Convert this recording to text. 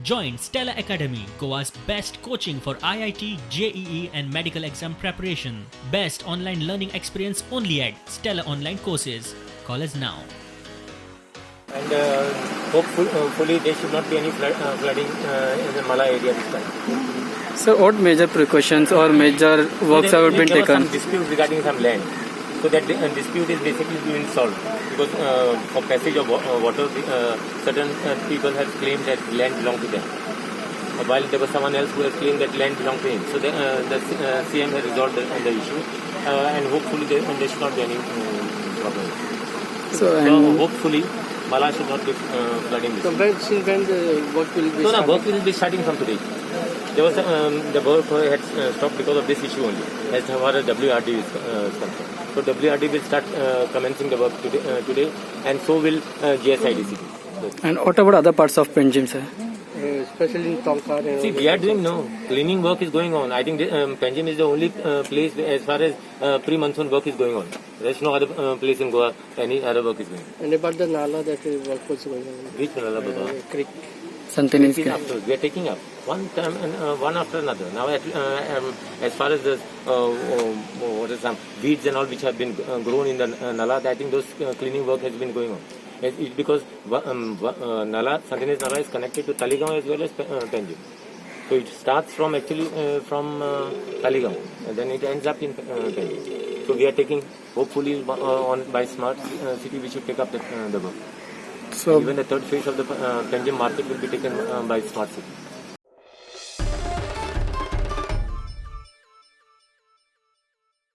Join Stella Academy, Goa's best coaching for IIT, JEE and medical exam preparation. Best online learning experience only at Stella Online Courses. Call us now. And hopefully there should not be any flooding in the Mala area this time. So what major precautions or major works have been there taken? was some dispute regarding some land. So that dispute is basically being solved because for passage of water, certain people have claimed that land belonged to them, while there was someone else who has claimed that land belonged to him. So the CM has resolved the issue, and hopefully there should not be any problem. So Hopefully Mala should not be flooding this. So when the work will be starting? Work will be starting from today. There was the work had stopped because of this issue only, as far as WRD is concerned. So WRD will start commencing the work today, and so will GSIDC. and what about other parts of Panjim, sir? Especially in Tongkar and See, we are doing cleaning work is going on. I think Panjim is the only place as far as pre-monsoon work is going on. There is no other place in Goa any other work is going on. And about the Nala that work was going on. Which Nala, Baba? Creek. Something We are taking up one time and one after another. Now, as far as the what is some weeds and all which have been grown in the Nala, I think those cleaning work has been going on. It's because Nala, Santinez Nala is connected to Taligaon as well as Panjim. So it starts from from Taligaon and then it ends up in Panjim. So we are taking, hopefully by Smart City we should take up the work. So Even the third phase of the Panjim market will be taken by Smart City.